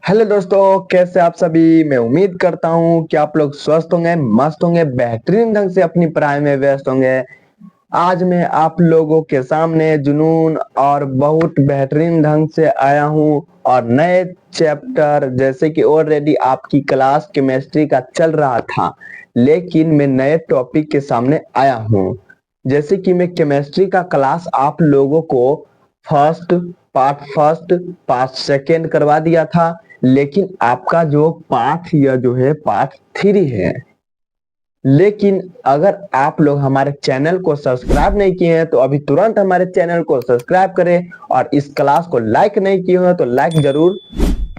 Hello दोस्तों, कैसे आप सभी। मैं उम्मीद करता हूँ कि आप लोग स्वस्थ होंगे, मस्त होंगे, बेहतरीन ढंग से अपनी पढ़ाई में व्यस्त होंगे। आज मैं आप लोगों के सामने जुनून और बहुत बेहतरीन ढंग से आया हूँ और नए चैप्टर, जैसे कि ऑलरेडी आपकी क्लास केमिस्ट्री का चल रहा था, लेकिन मैं नए टॉपिक के सामने आया हूँ। जैसे कि मैं केमिस्ट्री का क्लास आप लोगों को फर्स्ट फर्स्ट पार्ट सेकेंड करवा दिया था, लेकिन आपका जो पार्ट यह जो है पार्ट थ्री है। लेकिन अगर आप लोग हमारे चैनल को सब्सक्राइब नहीं किए हैं तो अभी तुरंत हमारे चैनल को सब्सक्राइब करें, और इस क्लास को लाइक नहीं किए हैं तो लाइक जरूर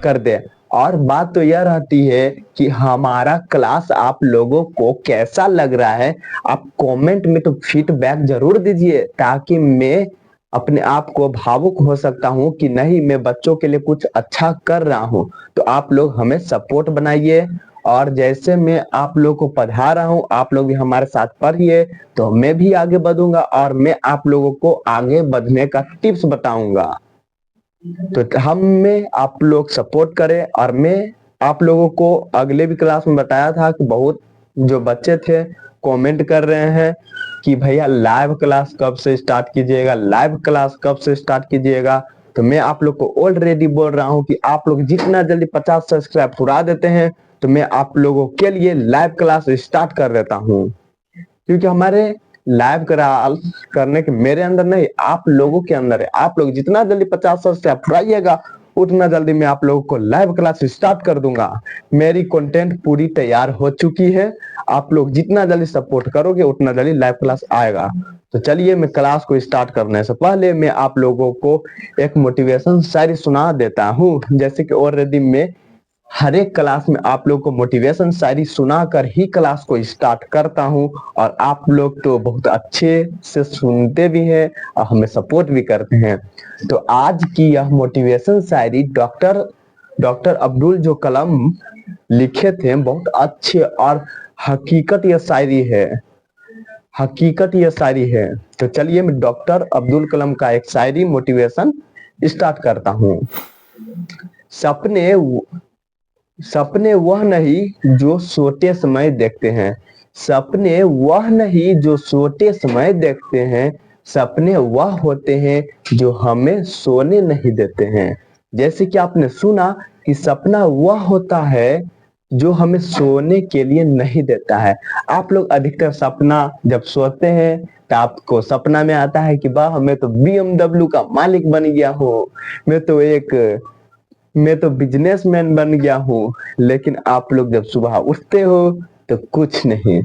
कर दें। और बात तो यह रहती है कि हमारा क्लास आप लोगों को कैसा लग रहा है, आप कमेंट में तो फीडबैक जरूर दीजिए, ताकि मैं अपने आप को भावुक हो सकता हूँ कि नहीं, मैं बच्चों के लिए कुछ अच्छा कर रहा हूँ। तो आप लोग हमें सपोर्ट बनाइए, और जैसे मैं आप लोग को पढ़ा रहा हूँ आप लोग भी हमारे साथ पढ़िए, तो मैं भी आगे बढ़ूंगा और मैं आप लोगों को आगे बढ़ने का टिप्स बताऊंगा। तो हम में आप लोग सपोर्ट करें। और मैं आप लोगों को अगले भी क्लास में बताया था कि बहुत जो बच्चे थे कमेंट कर रहे हैं कि भैया लाइव क्लास कब से स्टार्ट कीजिएगा, लाइव क्लास कब से स्टार्ट कीजिएगा। तो मैं आप लोग को ऑलरेडी बोल रहा हूँ कि आप लोग जितना जल्दी 50 सब्सक्राइब पूरा देते हैं तो मैं आप लोगों के लिए लाइव क्लास स्टार्ट कर देता हूँ। क्योंकि हमारे लाइव क्लास करने के मेरे अंदर नहीं, आप लोगों के अंदर है। आप लोग जितना जल्दी 50 सब्सक्राइब पूराइएगा उतना जल्दी मैं आप लोगों को लाइव क्लास स्टार्ट कर दूंगा। मेरी कंटेंट पूरी तैयार हो चुकी है, आप लोग जितना जल्दी सपोर्ट करोगे उतना जल्दी लाइव क्लास आएगा। तो चलिए, मैं क्लास को स्टार्ट करने से पहले मैं आप लोगों को एक मोटिवेशन शायरी सुना देता हूँ। जैसे कि ऑलरेडी मैं हर एक क्लास में आप लोग को मोटिवेशन शायरी सुनाकर ही क्लास को स्टार्ट करता हूं, और आप लोग तो बहुत अच्छे से सुनते भी हैं और हमें सपोर्ट भी करते हैं। तो आज की यह मोटिवेशन शायरी डॉक्टर डॉक्टर अब्दुल जो कलाम लिखे थे, बहुत अच्छे, और हकीकत यह शायरी है, हकीकत यह शायरी है। तो चलिए, मैं डॉक्टर अब्दुल कलाम का एक शायरी मोटिवेशन स्टार्ट करता हूँ। सपने सपने वह नहीं जो सोते समय देखते हैं, सपने वह नहीं जो सोते समय देखते हैं, सपने वह होते हैं जो हमें सोने नहीं देते हैं। जैसे कि आपने सुना कि सपना वह होता है जो हमें सोने के लिए नहीं देता है। आप लोग अधिकतर सपना जब सोते हैं तो आपको सपना में आता है कि वाह, मैं तो BMW का मालिक बन गया हूँ, मैं तो बिजनेसमैन बन गया हूँ। लेकिन आप लोग जब सुबह उठते हो तो कुछ नहीं।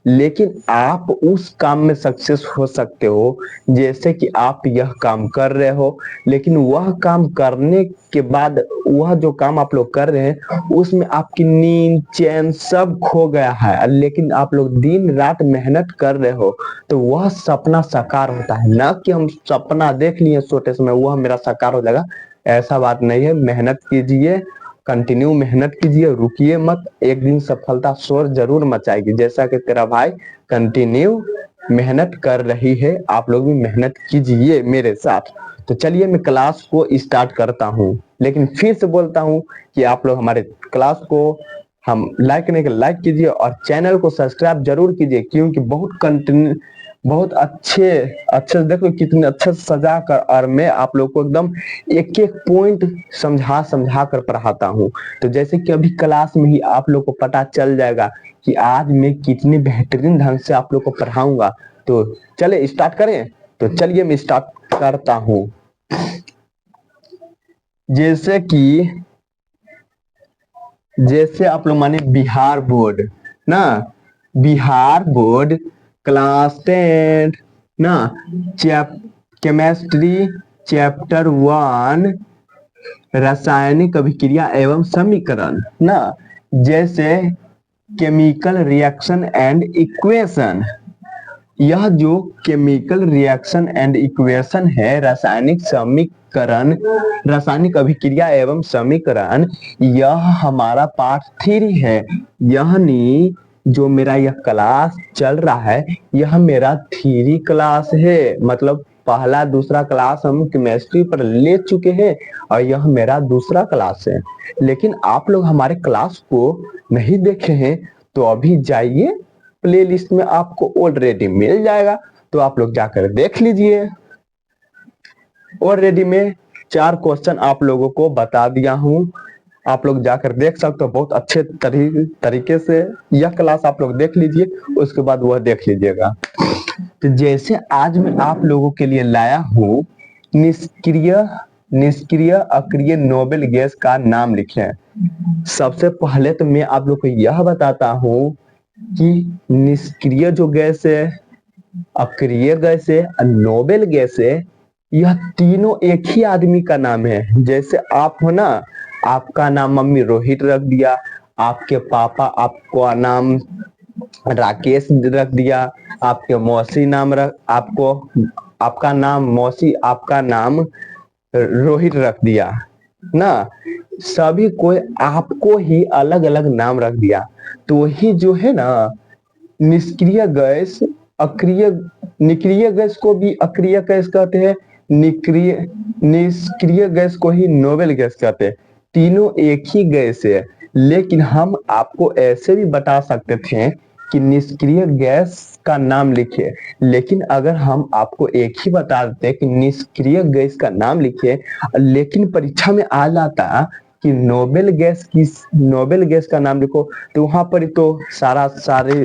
लेकिन आप उस काम में सक्सेस हो सकते हो जैसे कि आप यह काम कर रहे हो, लेकिन वह काम करने के बाद वह जो काम आप लोग कर रहे हैं उसमें आपकी नींद चैन सब खो गया है, लेकिन आप लोग दिन रात मेहनत कर रहे हो, तो वह सपना साकार होता है। ना कि हम सपना देख लिए सोते समय वह मेरा साकार हो जाएगा, ऐसा बात नहीं है। मेहनत कीजिए, कंटिन्यू मेहनत कीजिए, रुकिए मत, एक दिन सफलता शोर जरूर मचाएगी। जैसा कि तेरा भाई कंटिन्यू मेहनत कर रही है, आप लोग भी मेहनत कीजिए मेरे साथ। तो चलिए, मैं क्लास को स्टार्ट करता हूँ, लेकिन फिर से बोलता हूँ कि आप लोग हमारे क्लास को हम लाइक नहीं कर लाइक कीजिए, और चैनल को सब्सक्राइब जरूर कीजिए, क्योंकि बहुत कंटिन्यू बहुत अच्छे अच्छे देखो कितने अच्छे सजा कर, और मैं आप लोग को एकदम एक एक पॉइंट समझा समझा कर पढ़ाता हूँ। तो जैसे कि अभी क्लास में ही आप लोग को पता चल जाएगा कि आज मैं कितने बेहतरीन ढंग से आप लोग को पढ़ाऊंगा। तो चले स्टार्ट करें। तो चलिए, मैं स्टार्ट करता हूँ। जैसे कि जैसे आप लोग माने बिहार बोर्ड ना, बिहार बोर्ड क्लास 10 ना, केमिस्ट्री चैप्टर 1 रासायनिक अभिक्रिया एवं समीकरण ना। जैसे केमिकल रिएक्शन एंड इक्वेशन, यह जो केमिकल रिएक्शन एंड इक्वेशन है, रासायनिक समीकरण, रासायनिक अभिक्रिया एवं समीकरण, यह हमारा पार्ट 3 है। यानी जो मेरा यह क्लास चल रहा है यह मेरा थ्योरी क्लास है, मतलब पहला दूसरा क्लास हम केमिस्ट्री पर ले चुके हैं और यह मेरा दूसरा क्लास है। लेकिन आप लोग हमारे क्लास को नहीं देखे हैं तो अभी जाइए, प्लेलिस्ट में आपको ऑलरेडी मिल जाएगा, तो आप लोग जाकर देख लीजिए। ऑलरेडी मैं 4 क्वेश्चन आप लोगों को बता दिया हूं, आप लोग जाकर देख सकते हो बहुत अच्छे तरीके से। यह क्लास आप लोग देख लीजिए, उसके बाद वह देख लीजिएगा। तो जैसे आज मैं आप लोगों के लिए लाया हूं निष्क्रिय निष्क्रिय अक्रिय नोबेल गैस का नाम लिखें। सबसे पहले तो मैं आप लोग को यह बताता हूं कि निष्क्रिय जो गैस है, अक्रिय गैस है और नोबेल गैस है, यह तीनों एक ही आदमी का नाम है। जैसे आप हो ना, आपका नाम मम्मी रोहित रख दिया, आपके पापा आपको नाम राकेश रख दिया, आपके मौसी नाम रख आपको आपका नाम मौसी आपका नाम रोहित रख दिया ना। सभी को आपको ही अलग अलग नाम रख दिया, तो ही जो है ना निष्क्रिय गैस अक्रिय निष्क्रिय गैस को भी अक्रिय गैस कहते हैं, निष्क्रिय गैस को ही नोबेल गैस कहते हैं। तीनों एक ही गैस है, लेकिन हम आपको ऐसे भी बता सकते थे कि निष्क्रिय गैस का नाम लिखिए, लेकिन अगर हम आपको एक ही बता देते कि निष्क्रिय गैस का नाम लिखिए, लेकिन परीक्षा में आ जाता कि नोबेल गैस का नाम लिखो, तो वहां पर तो सारे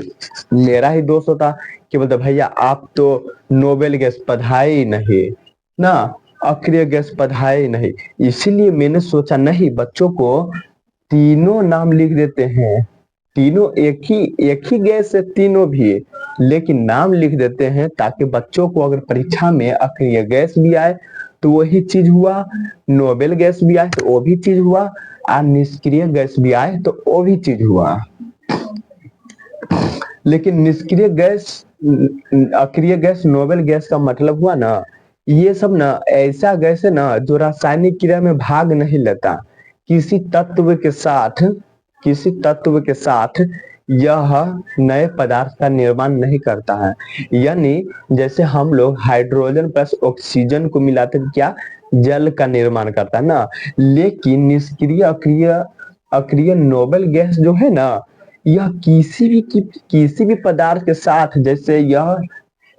मेरा ही दोष होता कि मतलब भैया आप तो नोबेल गैस पढ़ाए ही नहीं ना, अक्रिय गैस पढ़ाए ही नहीं। इसीलिए मैंने सोचा नहीं, बच्चों को तीनों नाम लिख देते हैं। तीनों एक ही गैस है तीनों भी, लेकिन नाम लिख देते हैं ताकि बच्चों को अगर परीक्षा में अक्रिय गैस भी आए तो वही चीज हुआ, नोबेल गैस भी आए तो वो भी चीज हुआ, और निष्क्रिय गैस भी आए तो वो भी चीज हुआ। लेकिन निष्क्रिय गैस अक्रिय गैस नोबेल गैस का मतलब हुआ ना, ये सब ना ऐसा गैस है ना जो रासायनिक क्रिया में भाग नहीं लेता, किसी तत्व के साथ यह नए पदार्थ का निर्माण नहीं करता है। यानी जैसे हम लोग हाइड्रोजन प्लस ऑक्सीजन को मिलाते क्या जल का निर्माण करता है ना, लेकिन निष्क्रिय अक्रिय नोबेल गैस जो है ना, यह किसी भी पदार्थ के साथ,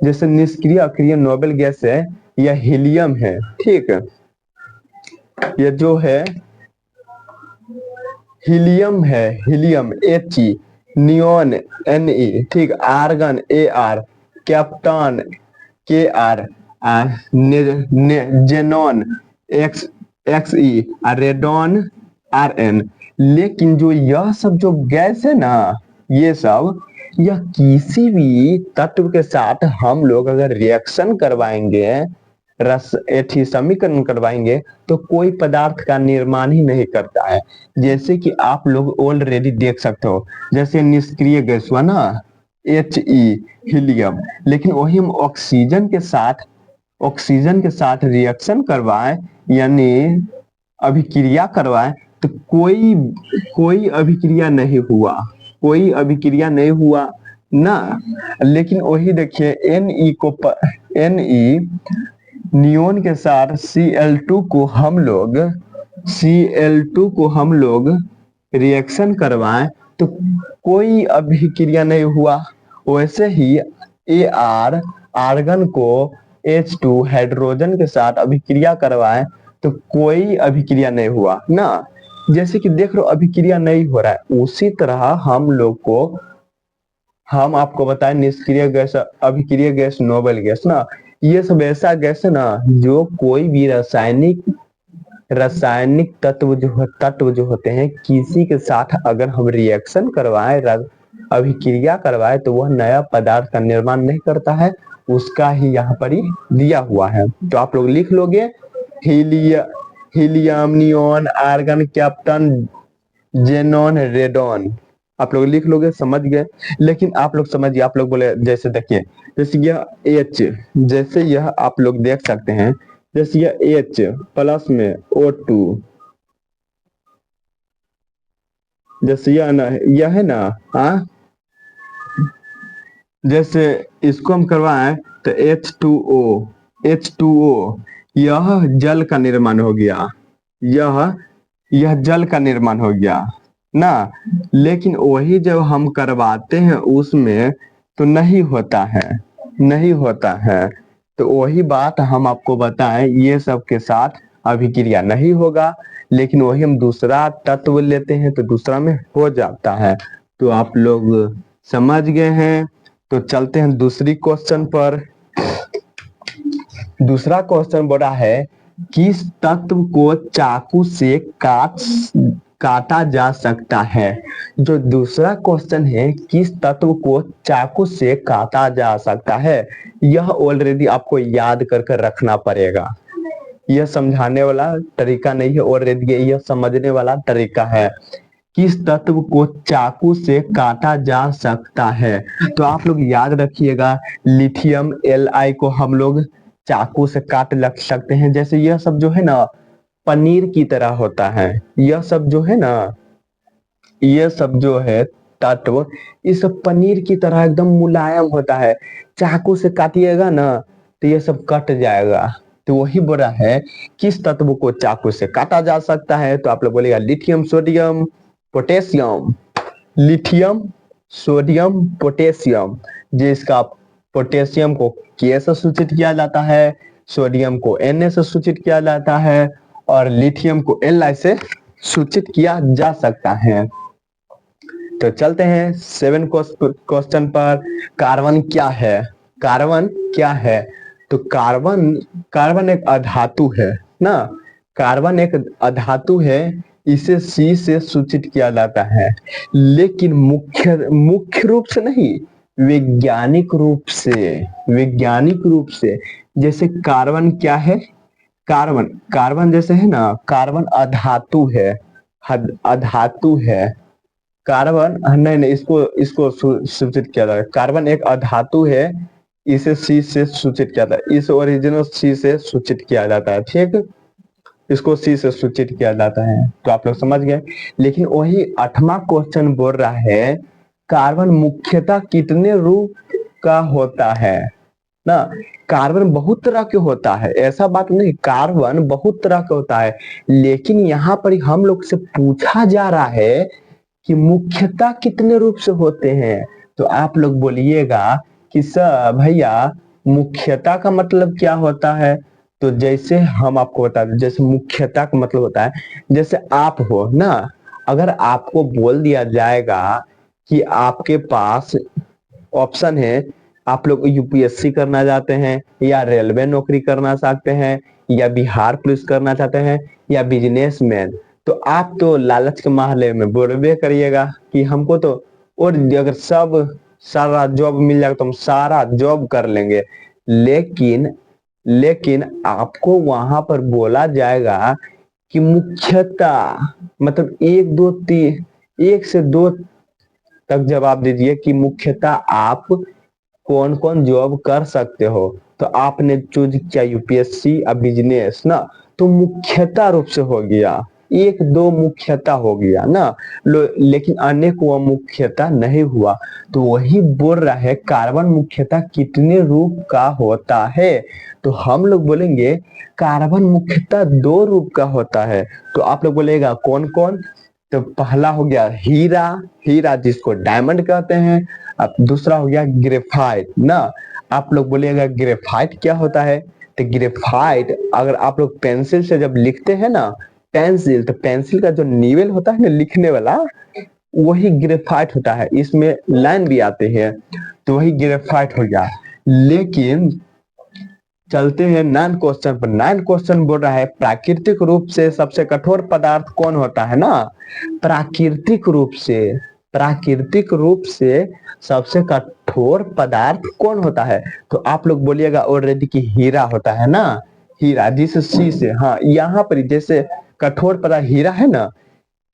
जैसे निष्क्रिय अक्रिय नोबेल गैस है, यह हीलियम है, ठीक है, यह जो है हीलियम He, नियोन Ne, ठीक, argon Ar, krypton Kr, xenon Xe, radon Rn। लेकिन जो यह सब जो गैस है ना, ये सब यह किसी भी तत्व के साथ हम लोग अगर रिएक्शन करवाएंगे, समीकरण करवाएंगे, तो कोई पदार्थ का निर्माण ही नहीं करता है। जैसे कि आप लोग ऑलरेडी देख सकते हो, जैसे निष्क्रिय गैस हुआ ना He, हीलियम, लेकिन वही हम ऑक्सीजन के साथ रिएक्शन करवाएं, यानी अभिक्रिया करवाएं, तो कोई अभिक्रिया नहीं हुआ ना। लेकिन वही देखिए Ne नियोन के साथ Cl2 को हम लोग रिएक्शन करवाएं तो कोई अभिक्रिया नहीं हुआ। वैसे ही Ar आर्गन को H2 हाइड्रोजन के साथ अभिक्रिया करवाएं तो कोई अभिक्रिया नहीं हुआ ना। जैसे कि देख लो अभिक्रिया नहीं हो रहा है, उसी तरह हम आपको बताएं निष्क्रिय गैस, अभिक्रिय गैस, नोबेल गैस ना, ये सब ऐसा गैस है ना जो कोई भी रासायनिक तत्व जो होते हैं, किसी के साथ अगर हम रिएक्शन करवाएं, अभिक्रिया करवाएं, तो वह नया पदार्थ का निर्माण नहीं करता है, उसका ही यहाँ पर ही दिया हुआ है। तो आप लोग लिख लोगे helium, neon, argon, krypton, xenon, radon, आप लोग लिख लोगे, समझ गए। लेकिन आप लोग समझिए, आप लोग बोले जैसे देखिए, जैसे यह H, जैसे यह आप लोग देख सकते हैं, जैसे यह H प्लस में O2, जैसे यह है ना, हाँ, जैसे इसको हम करवाएं तो H2O, H2O, यह जल का निर्माण हो गया। यह जल का निर्माण हो गया ना। लेकिन वही जब हम करवाते हैं उसमें तो नहीं होता है, नहीं होता है। तो वही बात हम आपको बताएं, ये सब के साथ अभिक्रिया नहीं होगा, लेकिन वही हम दूसरा तत्व लेते हैं तो दूसरा में हो जाता है। तो आप लोग समझ गए हैं। तो चलते हैं दूसरी क्वेश्चन पर। दूसरा क्वेश्चन बोला है, किस तत्व को चाकू से काटा जा सकता है। जो दूसरा क्वेश्चन है, किस तत्व को चाकू से काटा जा सकता है, यह ऑलरेडी आपको याद कर कर रखना पड़ेगा। यह समझाने वाला तरीका नहीं है, ऑलरेडी यह समझने वाला तरीका है। किस तत्व को चाकू से काटा जा सकता है, तो आप लोग याद रखिएगा, लिथियम Li को हम लोग चाकू से काट लग सकते हैं। जैसे यह सब जो है ना पनीर की तरह होता है, यह सब जो है ना, यह सब जो है तत्व, ये सब पनीर की तरह एकदम मुलायम होता है। चाकू से काटिएगा ना तो ये सब कट जाएगा। तो वही बोला है, किस तत्व को चाकू से काटा जा सकता है, तो आप लोग बोलेगा lithium sodium potassium. Lithium sodium potassium, जिसका पोटेशियम को के से सूचित किया जाता है, सोडियम को Na से सूचित किया जाता है, और लिथियम को Li से सूचित किया जा सकता है। तो चलते हैं 7 क्वेश्चन पर। कार्बन क्या है, कार्बन क्या है, तो कार्बन एक अधातु है ना। कार्बन एक अधातु है, इसे C से सूचित किया जाता है, लेकिन मुख्य रूप से नहीं, वैज्ञानिक रूप से। जैसे कार्बन क्या है, कार्बन जैसे है ना, कार्बन अधातु है, अधातु है। कार्बन नहीं, इसको सूचित किया जाता है। कार्बन एक अधातु है, इसे C से सूचित किया जाता है, इस ओरिजिनल C से सूचित किया जाता है, ठीक। इसको C से सूचित किया जाता है, तो आप लोग समझ गए। लेकिन वही 8वां क्वेश्चन बोल रहा है, कार्बन मुख्यतः कितने रूप का होता है ना। कार्बन बहुत तरह के होता है, ऐसा बात नहीं, कार्बन बहुत तरह का होता है, लेकिन यहाँ पर हम लोग से पूछा जा रहा है कि मुख्यतः कितने रूप से होते हैं। तो आप लोग बोलिएगा कि सर भैया मुख्यतः का मतलब क्या होता है। तो जैसे हम आपको बता दें, जैसे मुख्यतः का मतलब होता है, जैसे आप हो ना, अगर आपको बोल दिया जाएगा कि आपके पास ऑप्शन है, आप लोग यूपीएससी करना चाहते हैं, या रेलवे नौकरी करना चाहते हैं, या बिहार पुलिस करना चाहते हैं, या बिजनेसमैन, तो आप तो लालच के मामले में बोलबे करिएगा कि हमको तो, और अगर सारा जॉब मिल जाएगा तो हम सारा जॉब कर लेंगे। लेकिन आपको वहां पर बोला जाएगा कि मुख्यतः, मतलब 1 2 3, 1 से 2 तक जवाब दीजिए कि मुख्यतः आप कौन कौन जॉब कर सकते हो। तो आपने चूज किया यूपीएससी या बिजनेस ना, तो मुख्यतः रूप से हो गया, 1 2 मुख्यतः हो गया ना। लेकिन अन्य को मुख्यतः नहीं हुआ। तो वही बोल रहा है, कार्बन मुख्यतः कितने रूप का होता है, तो हम लोग बोलेंगे कार्बन मुख्यतः 2 रूप का होता है। तो आप लोग बोलेगा कौन कौन, तो पहला हो गया हीरा, हीरा जिसको डायमंड कहते हैं। अब दूसरा हो गया ग्रेफाइट ना। आप लोग बोलिएगा ग्रेफाइट क्या होता है, तो ग्रेफाइट, अगर आप लोग पेंसिल से जब लिखते हैं ना, पेंसिल, तो पेंसिल का जो नीवल होता है ना लिखने वाला, वही ग्रेफाइट होता है, इसमें लाइन भी आते हैं, तो वही ग्रेफाइट हो गया। लेकिन चलते हैं 9 क्वेश्चन पर। 9 क्वेश्चन बोल रहा है, प्राकृतिक रूप से सबसे कठोर पदार्थ कौन होता है ना। प्राकृतिक रूप से सबसे कठोर पदार्थ कौन होता है, तो आप लोग बोलिएगा ऑलरेडी कि हीरा होता है ना। हीरा जिस सी से, हाँ यहाँ पर जैसे कठोर पदार्थ हीरा है ना,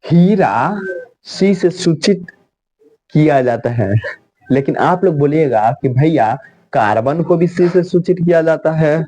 हीरा सी से सूचित किया जाता है। लेकिन आप लोग बोलिएगा कि भैया कार्बन को भी सी से सूचित किया जाता है।